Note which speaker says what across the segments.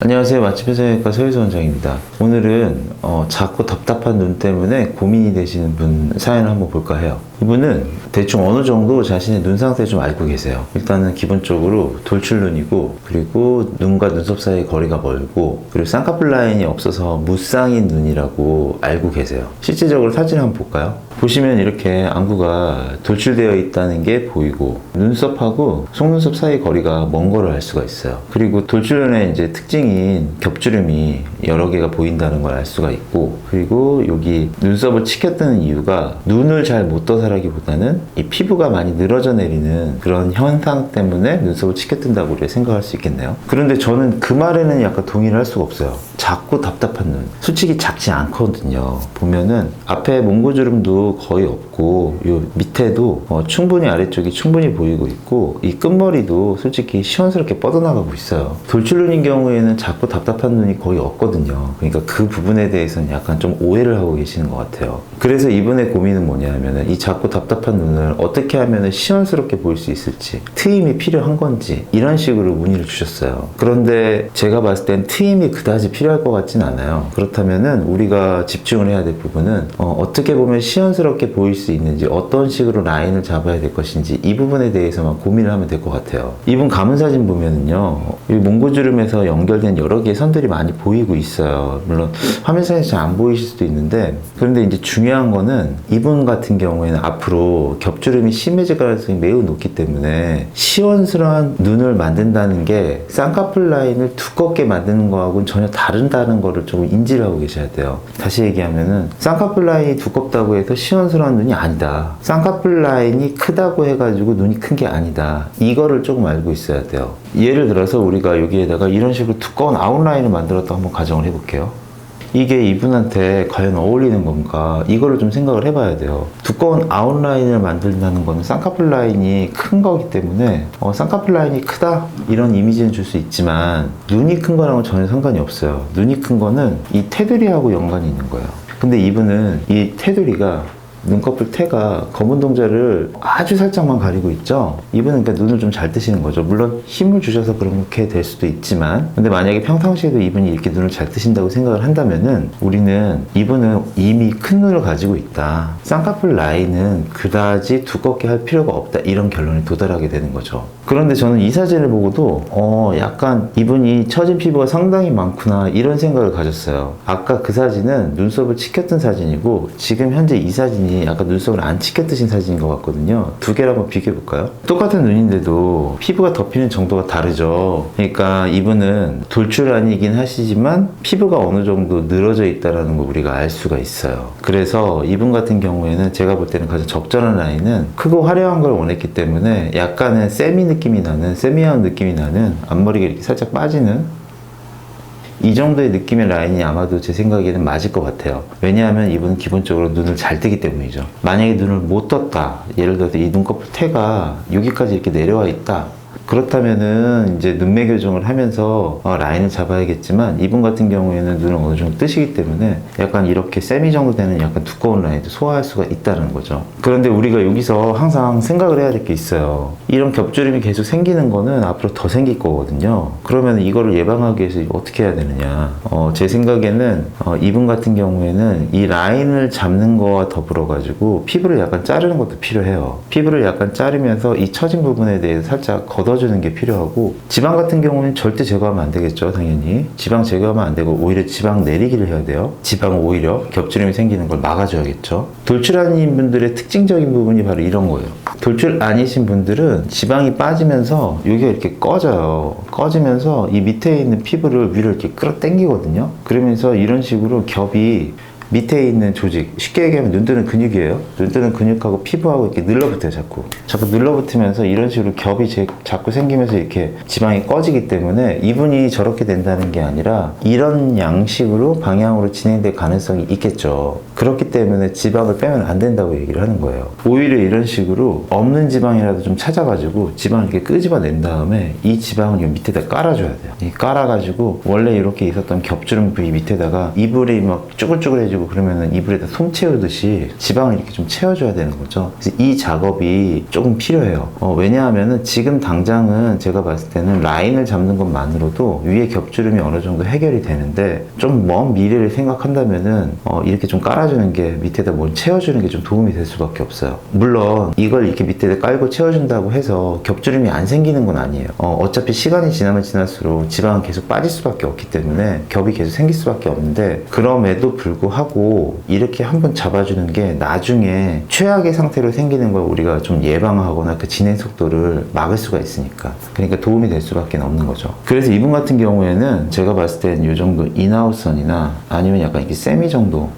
Speaker 1: 안녕하세요. 맛집의 성형외과 서유수 원장입니다. 오늘은 자꾸 답답한 눈 때문에 고민이 되시는 분 사연을 한번 볼까 해요. 이분은 대충 어느 정도 자신의 눈 상태 좀 알고 계세요. 일단은 기본적으로 돌출눈이고, 그리고 눈과 눈썹 사이 거리가 멀고, 그리고 쌍꺼풀 라인이 없어서 무쌍인 눈이라고 알고 계세요. 실제적으로 사진 한번 볼까요? 보시면 이렇게 안구가 돌출되어 있다는 게 보이고, 눈썹하고 속눈썹 사이 거리가 먼 거를 알 수가 있어요. 그리고 돌출눈의 이제 특징인 겹주름이 여러 개가 보인다는 걸 알 수가 있고, 그리고 여기 눈썹을 치켜뜨는 이유가 눈을 잘 못 떠서라기보다는 이 피부가 많이 늘어져 내리는 그런 현상 때문에 눈썹을 치켜뜬다고 우리가 생각할 수 있겠네요. 그런데 저는 그 말에는 약간 동의를 할 수가 없어요. 작고 답답한 눈, 솔직히 작지 않거든요. 보면은 앞에 몽고주름도 거의 없고, 요 밑에도 충분히 아래쪽이 충분히 보이고 있고, 이 끝머리도 솔직히 시원스럽게 뻗어나가고 있어요. 돌출눈인 경우에는 작고 답답한 눈이 거의 없거든요. 그러니까 그 부분에 대해서는 약간 좀 오해를 하고 계시는 것 같아요. 그래서 이분의 고민은 뭐냐면은 이 작고 답답한 눈을 어떻게 하면 시원스럽게 보일 수 있을지, 트임이 필요한 건지, 이런 식으로 문의를 주셨어요. 그런데 제가 봤을 땐 트임이 그다지 필요할 것 같진 않아요. 그렇다면은 우리가 집중을 해야 될 부분은 어떻게 보면 시원스럽게 보일 수 있는지, 어떤 식으로 라인을 잡아야 될 것인지, 이 부분에 대해서만 고민을 하면 될 것 같아요. 이분 가문 사진 보면은요, 이 몽고주름에서 연결된 여러 개의 선들이 많이 보이고 있어요. 물론 화면상에서 잘 안 보이실 수도 있는데, 그런데 이제 중요한 거는 이분 같은 경우에는 앞으로 겹주름이 심해질 가능성이 매우 높기 때문에 시원스러운 눈을 만든다는 게 쌍꺼풀 라인을 두껍게 만드는 거하고는 전혀 다른다는 거를 좀 인지를 하고 계셔야 돼요. 다시 얘기하면은 쌍꺼풀 라인이 두껍다고 해서 시원스러운 눈이 아니다. 쌍꺼풀 라인이 크다고 해가지고 눈이 큰 게 아니다. 이거를 조금 알고 있어야 돼요. 예를 들어서 우리가 여기에다가 이런 식으로 두꺼운 아웃라인을 만들었다고 한번 가정을 해볼게요. 이게 이분한테 과연 어울리는 건가, 이거를 좀 생각을 해봐야 돼요. 두꺼운 아웃라인을 만든다는 거는 쌍꺼풀 라인이 큰 거기 때문에 쌍꺼풀 라인이 크다 이런 이미지는 줄 수 있지만, 눈이 큰 거랑은 전혀 상관이 없어요. 눈이 큰 거는 이 테두리하고 연관이 있는 거예요. 근데 이분은 이 테두리가, 눈꺼풀 태가 검은 동자를 아주 살짝만 가리고 있죠. 이분은 그러니까 눈을 좀 잘 뜨시는 거죠. 물론 힘을 주셔서 그렇게 될 수도 있지만, 근데 만약에 평상시에도 이분이 이렇게 눈을 잘 뜨신다고 생각을 한다면은 우리는 이분은 이미 큰 눈을 가지고 있다, 쌍꺼풀 라인은 그다지 두껍게 할 필요가 없다, 이런 결론에 도달하게 되는 거죠. 그런데 저는 이 사진을 보고도 약간 이분이 처진 피부가 상당히 많구나, 이런 생각을 가졌어요. 아까 그 사진은 눈썹을 치켜뜬 사진이고, 지금 현재 이 사진이 약간 눈썹을 안 치켜뜨신 사진인 것 같거든요. 두 개를 한번 비교해 볼까요? 똑같은 눈인데도 피부가 덮이는 정도가 다르죠. 그러니까 이분은 돌출 아니긴 하시지만 피부가 어느 정도 늘어져 있다는 걸 우리가 알 수가 있어요. 그래서 이분 같은 경우에는 제가 볼 때는 가장 적절한 라인은 크고 화려한 걸 원했기 때문에 약간의 세미한 느낌이 나는 앞머리가 이렇게 살짝 빠지는 이 정도의 느낌의 라인이 아마도 제 생각에는 맞을 것 같아요. 왜냐하면 이분은 기본적으로 눈을 잘 뜨기 때문이죠. 만약에 눈을 못 떴다, 예를 들어서 이 눈꺼풀 태가 여기까지 이렇게 내려와 있다, 그렇다면은 이제 눈매 교정을 하면서 라인을 잡아야겠지만, 이분 같은 경우에는 눈을 어느 정도 뜨시기 때문에 약간 이렇게 세미 정도 되는 약간 두꺼운 라인도 소화할 수가 있다는 거죠. 그런데 우리가 여기서 항상 생각을 해야 될 게 있어요. 이런 겹주름이 계속 생기는 거는 앞으로 더 생길 거거든요. 그러면 이거를 예방하기 위해서 어떻게 해야 되느냐, 제 생각에는 이분 같은 경우에는 이 라인을 잡는 거와 더불어 가지고 피부를 약간 자르는 것도 필요해요. 피부를 약간 자르면서 이 처진 부분에 대해서 살짝 걷어주는 게 필요하고, 지방 같은 경우는 절대 제거하면 안 되겠죠. 당연히 지방 제거하면 안 되고 오히려 지방 내리기를 해야 돼요. 지방은 오히려 겹주름이 생기는 걸 막아줘야겠죠. 돌출 아닌 분들의 특징적인 부분이 바로 이런 거예요. 돌출 아니신 분들은 지방이 빠지면서 여기가 이렇게 꺼져요. 꺼지면서 이 밑에 있는 피부를 위로 이렇게 끌어당기거든요. 그러면서 이런 식으로 겹이 밑에 있는 조직, 쉽게 얘기하면 눈 뜨는 근육이에요. 눈 뜨는 근육하고 피부하고 이렇게 늘러붙어요. 자꾸 늘러붙으면서 이런 식으로 겹이 자꾸 생기면서 이렇게 지방이 꺼지기 때문에 이분이 저렇게 된다는 게 아니라 이런 양식으로 방향으로 진행될 가능성이 있겠죠. 그렇기 때문에 지방을 빼면 안 된다고 얘기를 하는 거예요. 오히려 이런 식으로 없는 지방이라도 좀 찾아가지고 지방을 이렇게 끄집어낸 다음에 이 지방을 이 밑에다 깔아줘야 돼요. 이 깔아가지고 원래 이렇게 있었던 겹주름 부위 밑에다가 이불이 막 쭈글쭈글해지고 그러면은 이불에다 솜 채우듯이 지방을 이렇게 좀 채워줘야 되는 거죠. 그래서 이 작업이 조금 필요해요. 왜냐하면은 지금 당장은 제가 봤을 때는 라인을 잡는 것만으로도 위에 겹주름이 어느 정도 해결이 되는데 좀 먼 미래를 생각한다면은 이렇게 좀 깔아주는 게 밑에다 뭘 채워주는 게 좀 도움이 될 수밖에 없어요. 물론 이걸 이렇게 밑에다 깔고 채워준다고 해서 겹주름이 안 생기는 건 아니에요. 어차피 시간이 지나면 지날수록 지방은 계속 빠질 수밖에 없기 때문에 겹이 계속 생길 수밖에 없는데 그럼에도 불구하고 이렇게 한번 잡아주는 게 나중에 최악의 상태로 생기는 걸 우리가 좀 예방하거나 그 진행 속도를 막을 수가 있으니까 그러니까 도움이 될 수밖에 없는 거죠. 그래서 이분 같은 경우에는 제가 봤을 때는 이 정도 인아웃선이나 아니면 약간 이렇게 세미 정도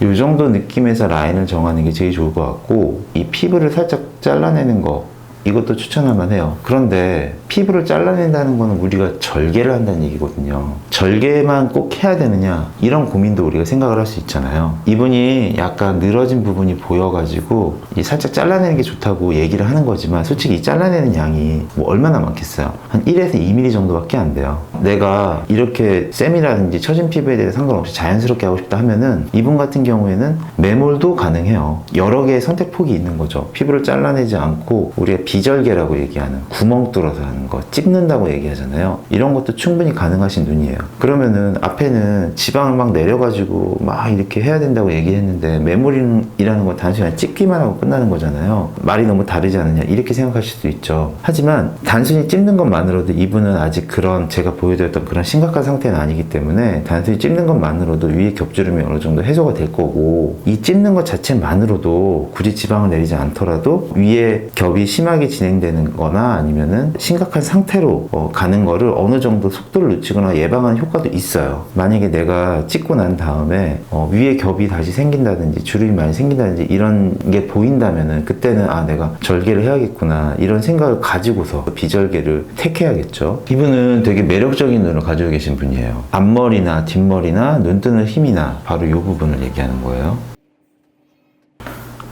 Speaker 1: 이 정도 느낌에서 라인을 정하는 게 제일 좋을 것 같고 이 피부를 살짝 잘라내는 거 이것도 추천할 만해요. 그런데 피부를 잘라낸다는 거는 우리가 절개를 한다는 얘기거든요. 절개만 꼭 해야 되느냐 이런 고민도 우리가 생각을 할 수 있잖아요. 이분이 약간 늘어진 부분이 보여가지고 이 살짝 잘라내는 게 좋다고 얘기를 하는 거지만 솔직히 이 잘라내는 양이 뭐 얼마나 많겠어요. 한 1에서 2mm 정도밖에 안 돼요. 내가 이렇게 쌤이라든지 처진 피부에 대해 상관없이 자연스럽게 하고 싶다 하면은 이분 같은 경우에는 매몰도 가능해요. 여러 개의 선택폭이 있는 거죠. 피부를 잘라내지 않고 우리가 비절개라고 얘기하는 구멍 뚫어서 하는 거 찍는다고 얘기하잖아요. 이런 것도 충분히 가능하신 눈이에요. 그러면은 앞에는 지방을 막 내려가지고 막 이렇게 해야 된다고 얘기했는데 메모리라는 건 단순히 찍기만 하고 끝나는 거잖아요. 말이 너무 다르지 않느냐 이렇게 생각하실 수도 있죠. 하지만 단순히 찝는 것만으로도 이분은 아직 그런 제가 보여드렸던 그런 심각한 상태는 아니기 때문에 단순히 찝는 것만으로도 위에 겹주름이 어느 정도 해소가 될 거고 이 찝는 것 자체만으로도 굳이 지방을 내리지 않더라도 위에 겹이 심하게 진행되는 거나 아니면은 심각한 상태로 가는 거를 어느 정도 속도를 늦추거나 예방하는 효과도 있어요. 만약에 내가 찍고 난 다음에 위에 겹이 다시 생긴다든지 주름이 많이 생긴다든지 이런 게 보인다면은 그때는 아 내가 절개를 해야겠구나 이런 생각을 가지고서 비절개를 택해야겠죠. 이분은 되게 매력적인 눈을 가지고 계신 분이에요. 앞머리나 뒷머리나 눈 뜨는 힘이나 바로 이 부분을 얘기하는 거예요.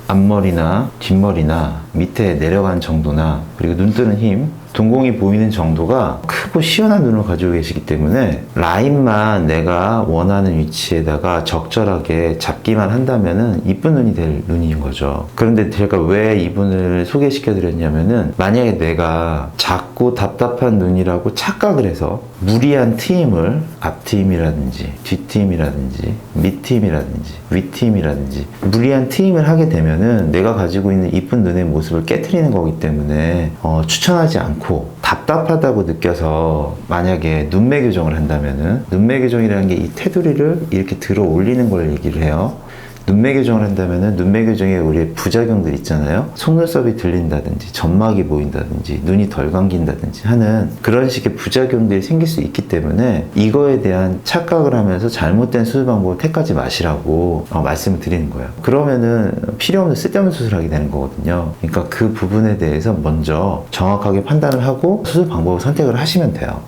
Speaker 1: 앞머리나 뒷머리나 밑에 내려간 정도나 그리고 눈 뜨는 힘 동공이 보이는 정도가 크고 시원한 눈을 가지고 계시기 때문에 라인만 내가 원하는 위치에다가 적절하게 잡기만 한다면은 이쁜 눈이 될 눈인 거죠. 그런데 제가 왜 이분을 소개시켜 드렸냐면은 만약에 내가 작고 답답한 눈이라고 착각을 해서 무리한 트임을 앞트임이라든지 뒷트임이라든지 밑트임이라든지 윗트임이라든지 무리한 트임을 하게 되면은 내가 가지고 있는 이쁜 눈의 모습을 깨트리는 거기 때문에 추천하지 않고 답답하다고 느껴서 만약에 눈매 교정을 한다면은 눈매 교정이라는 게 이 테두리를 이렇게 들어 올리는 걸 얘기를 해요. 눈매 교정을 한다면은 눈매 교정에 우리의 부작용들 있잖아요. 속눈썹이 들린다든지 점막이 보인다든지 눈이 덜 감긴다든지 하는 그런 식의 부작용들이 생길 수 있기 때문에 이거에 대한 착각을 하면서 잘못된 수술 방법을 택하지 마시라고 말씀을 드리는 거예요. 그러면은 필요 없는 쓸데없는 수술을 하게 되는 거거든요. 그러니까 그 부분에 대해서 먼저 정확하게 판단을 하고 수술 방법을 선택을 하시면 돼요.